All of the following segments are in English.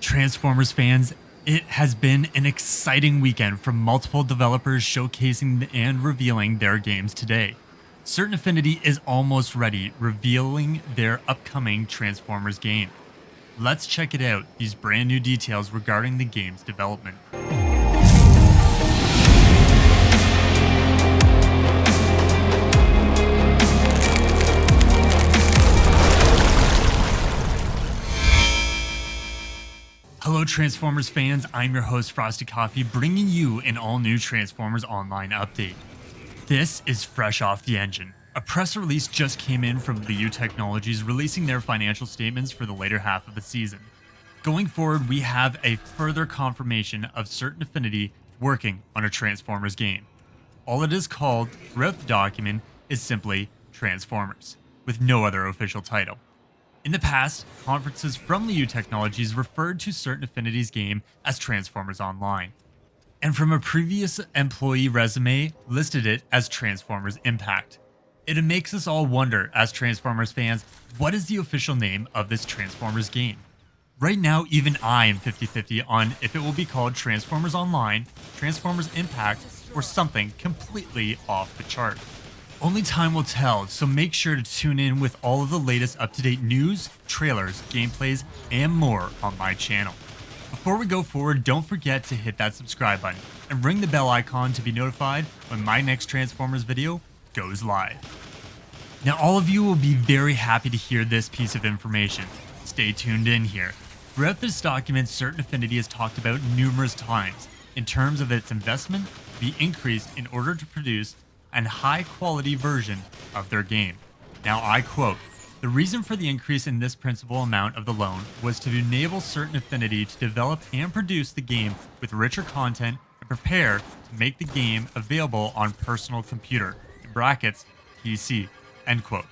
Transformers fans, it has been an exciting weekend from multiple developers showcasing and revealing their games today. Certain Affinity is almost ready, revealing their upcoming Transformers game. Let's check it out, these brand new details regarding the game's development. Hello Transformers fans, I'm your host Frosty Coffee, bringing you an all-new Transformers Online update. This is fresh off the engine. A press release just came in from Liu Technologies releasing their financial statements for the later half of the season. Going forward, we have a further confirmation of Certain Affinity working on a Transformers game. All it is called throughout the document is simply Transformers, with no other official title. In the past, conferences from Liu Technologies referred to Certain Affinity's game as Transformers Online, and from a previous employee resume, listed it as Transformers Impact. It makes us all wonder, as Transformers fans, what is the official name of this Transformers game? Right now, even I am 50-50 on if it will be called Transformers Online, Transformers Impact, or something completely off the chart. Only time will tell, so make sure to tune in with all of the latest up-to-date news, trailers, gameplays, and more on my channel. Before we go forward, don't forget to hit that subscribe button and ring the bell icon to be notified when my next Transformers video goes live. Now, all of you will be very happy to hear this piece of information. Stay tuned in here. Throughout this document, Certain Affinity is talked about numerous times in terms of its investment be increased in order to produce and high-quality version of their game. Now, I quote, "The reason for the increase in this principal amount of the loan was to enable Certain Affinity to develop and produce the game with richer content and prepare to make the game available on personal computer, in brackets, PC," end quote.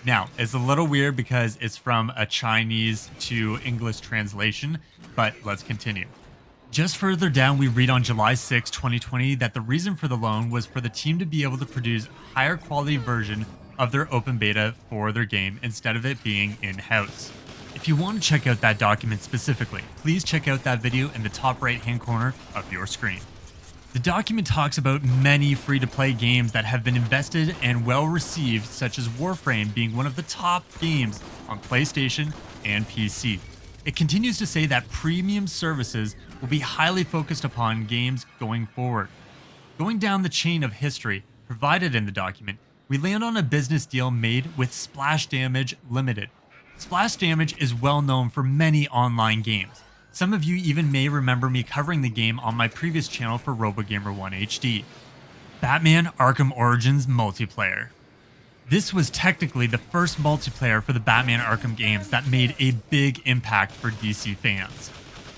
Now, it's a little weird because it's from a Chinese to English translation, but let's continue. Just further down, we read on July 6, 2020, that the reason for the loan was for the team to be able to produce a higher quality version of their open beta for their game instead of it being in-house. If you want to check out that document specifically, please check out that video in the top right-hand corner of your screen. The document talks about many free-to-play games that have been invested and well-received, such as Warframe being one of the top games on PlayStation and PC. It continues to say that premium services will be highly focused upon games going forward. Going down the chain of history provided in the document, we land on a business deal made with Splash Damage Limited. Splash Damage is well known for many online games. Some of you even may remember me covering the game on my previous channel for RoboGamer1 HD. Batman Arkham Origins multiplayer. This was technically the first multiplayer for the Batman Arkham games that made a big impact for DC fans.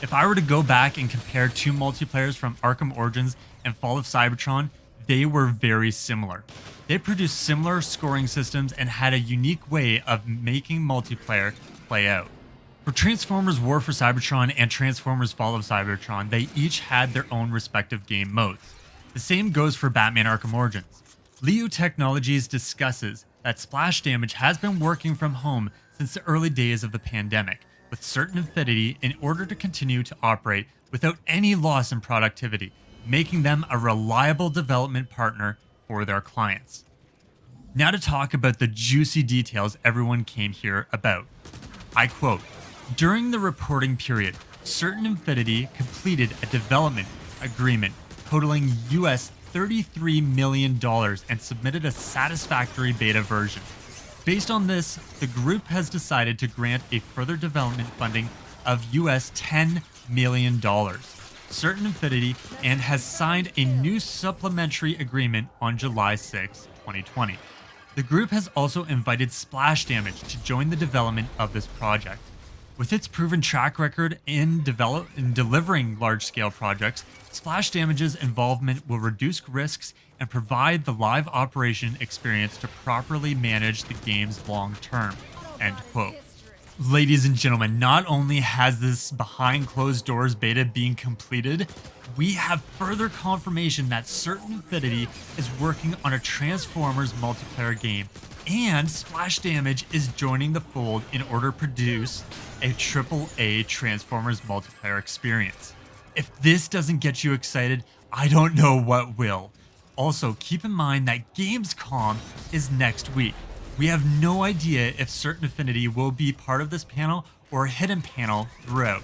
If I were to go back and compare two multiplayers from Arkham Origins and Fall of Cybertron, they were very similar. They produced similar scoring systems and had a unique way of making multiplayer play out. For Transformers War for Cybertron and Transformers Fall of Cybertron, they each had their own respective game modes. The same goes for Batman Arkham Origins. Liu Technologies discusses that Splash Damage has been working from home since the early days of the pandemic, with Certain Affinity in order to continue to operate without any loss in productivity, making them a reliable development partner for their clients. Now to talk about the juicy details everyone came here about. I quote, "During the reporting period, Certain Affinity completed a development agreement totaling US $33 million and submitted a satisfactory beta version. Based on this, the group has decided to grant a further development funding of US $10 million. Certain Affinity and has signed a new supplementary agreement on July 6, 2020. The group has also invited Splash Damage to join the development of this project. With its proven track record in delivering large-scale projects, Splash Damage's involvement will reduce risks and provide the live operation experience to properly manage the game's long term." End quote. Ladies and gentlemen, not only has this behind closed doors beta being completed, we have further confirmation that Certain Affinity is working on a Transformers multiplayer game, and Splash Damage is joining the fold in order to produce a AAA Transformers multiplayer experience. If this doesn't get you excited, I don't know what will. Also, keep in mind that Gamescom is next week. We have no idea if Certain Affinity will be part of this panel or a hidden panel throughout.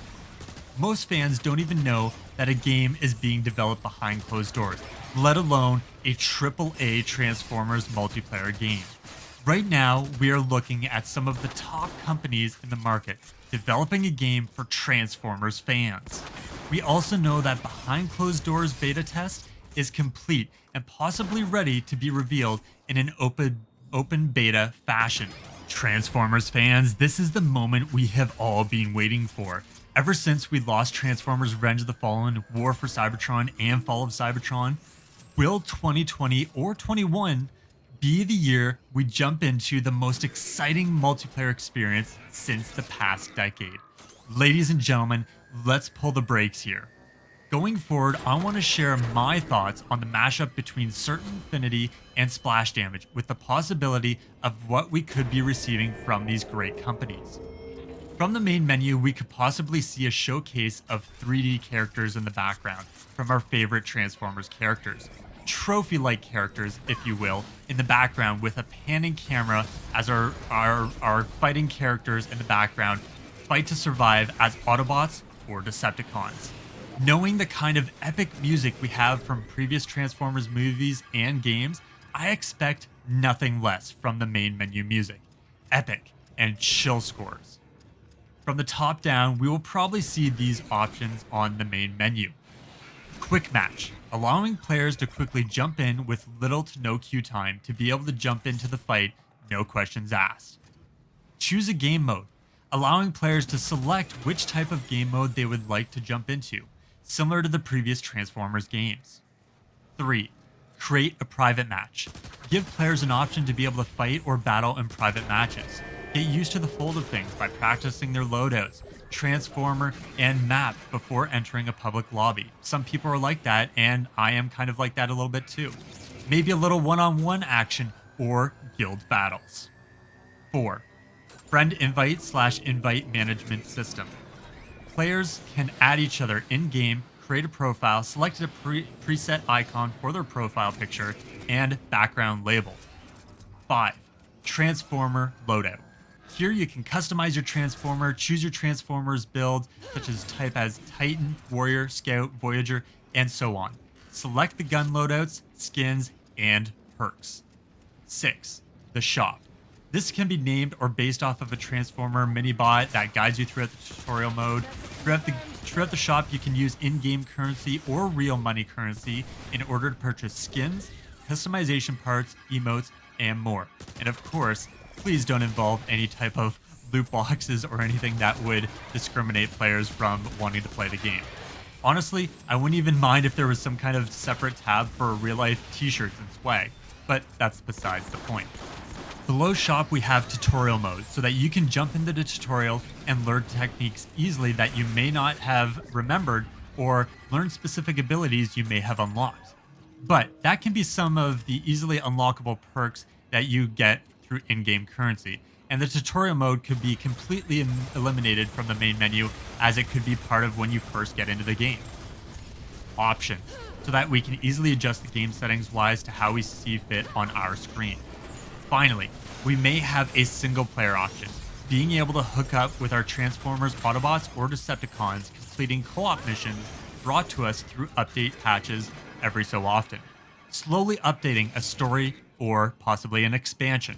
Most fans don't even know that a game is being developed behind closed doors, let alone a AAA Transformers multiplayer game. Right now, we are looking at some of the top companies in the market developing a game for Transformers fans. We also know that behind closed doors beta test is complete and possibly ready to be revealed in an open beta fashion. Transformers fans, this is the moment we have all been waiting for. Ever since we lost Transformers Revenge of the Fallen, War for Cybertron, and Fall of Cybertron, will 2020 or 21 be the year we jump into the most exciting multiplayer experience since the past decade? Ladies and gentlemen, let's pull the brakes here. Going forward, I want to share my thoughts on the mashup between Certain Affinity and Splash Damage with the possibility of what we could be receiving from these great companies. From the main menu, we could possibly see a showcase of 3D characters in the background from our favorite Transformers characters. Trophy-like characters, if you will, in the background with a panning camera as our fighting characters in the background fight to survive as Autobots or Decepticons. Knowing the kind of epic music we have from previous Transformers movies and games, I expect nothing less from the main menu music. Epic and chill scores. From the top down, we will probably see these options on the main menu. Quick Match, allowing players to quickly jump in with little to no queue time to be able to jump into the fight, no questions asked. Choose a game mode, allowing players to select which type of game mode they would like to jump into, similar to the previous Transformers games. 3. Create a private match. Give players an option to be able to fight or battle in private matches. Get used to the flow of things by practicing their loadouts, transformer, and map before entering a public lobby. Some people are like that, and I am kind of like that a little bit too. Maybe a little one-on-one action or guild battles. 4. Friend invite/invite management system. Players can add each other in-game, create a profile, select a preset icon for their profile picture, and background label. 5. Transformer loadout. Here you can customize your Transformer, choose your Transformers build, such as type as Titan, Warrior, Scout, Voyager, and so on. Select the gun loadouts, skins, and perks. 6. The shop. This can be named or based off of a Transformer mini-bot that guides you throughout the tutorial mode. Throughout the shop, you can use in-game currency or real money currency in order to purchase skins, customization parts, emotes, and more. And of course, please don't involve any type of loot boxes or anything that would discriminate players from wanting to play the game. Honestly, I wouldn't even mind if there was some kind of separate tab for real-life t-shirts and swag, but that's besides the point. Below shop, we have tutorial mode so that you can jump into the tutorial and learn techniques easily that you may not have remembered or learn specific abilities you may have unlocked. But that can be some of the easily unlockable perks that you get through in-game currency, and the tutorial mode could be completely eliminated from the main menu as it could be part of when you first get into the game. Options, so that we can easily adjust the game settings wise to how we see fit on our screen. Finally, we may have a single player option, being able to hook up with our Transformers Autobots or Decepticons, completing co-op missions brought to us through update patches every so often, slowly updating a story or possibly an expansion.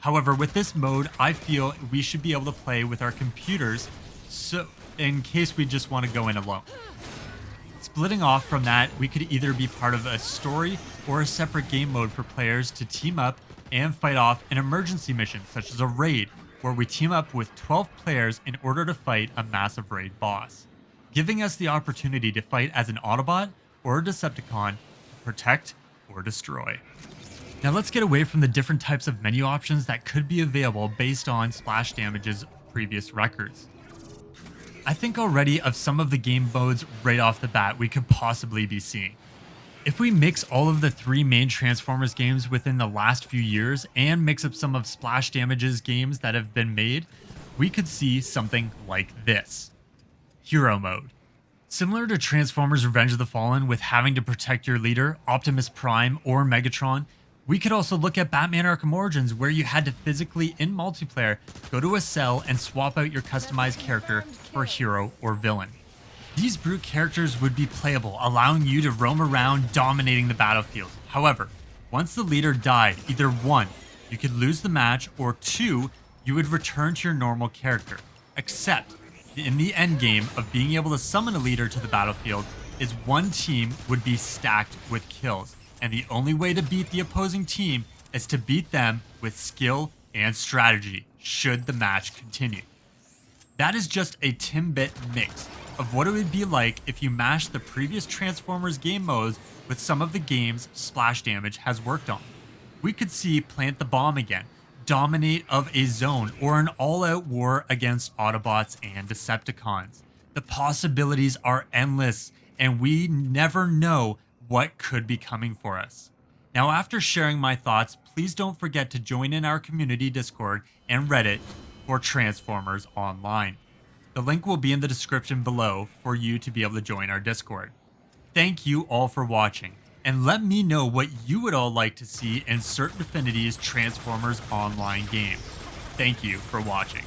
However, with this mode, I feel we should be able to play with our computers, so in case we just want to go in alone. Splitting off from that, we could either be part of a story or a separate game mode for players to team up and fight off an emergency mission, such as a raid, where we team up with 12 players in order to fight a massive raid boss, giving us the opportunity to fight as an Autobot or a Decepticon to protect or destroy. Now let's get away from the different types of menu options that could be available based on Splash Damage's previous records. I think already of some of the game modes right off the bat we could possibly be seeing. If we mix all of the 3 main Transformers games within the last few years and mix up some of Splash Damage's games that have been made, we could see something like this. Hero Mode. Similar to Transformers Revenge of the Fallen with having to protect your leader, Optimus Prime or Megatron, we could also look at Batman Arkham Origins where you had to physically, in multiplayer, go to a cell and swap out your customized character for hero or villain. These brute characters would be playable, allowing you to roam around dominating the battlefield. However, once the leader died, either 1, you could lose the match, or 2, you would return to your normal character. Except, in the endgame of being able to summon a leader to the battlefield, is one team would be stacked with kills, and the only way to beat the opposing team is to beat them with skill and strategy, should the match continue. That is just a Timbit mix of what it would be like if you mashed the previous Transformers game modes with some of the games Splash Damage has worked on. We could see Plant the Bomb again, dominate of a zone, or an all-out war against Autobots and Decepticons. The possibilities are endless, and we never know what could be coming for us. Now, after sharing my thoughts, please don't forget to join in our community Discord and Reddit for Transformers Online. The link will be in the description below for you to be able to join our Discord. Thank you all for watching, and let me know what you would all like to see in Certain Affinity's Transformers Online game. Thank you for watching.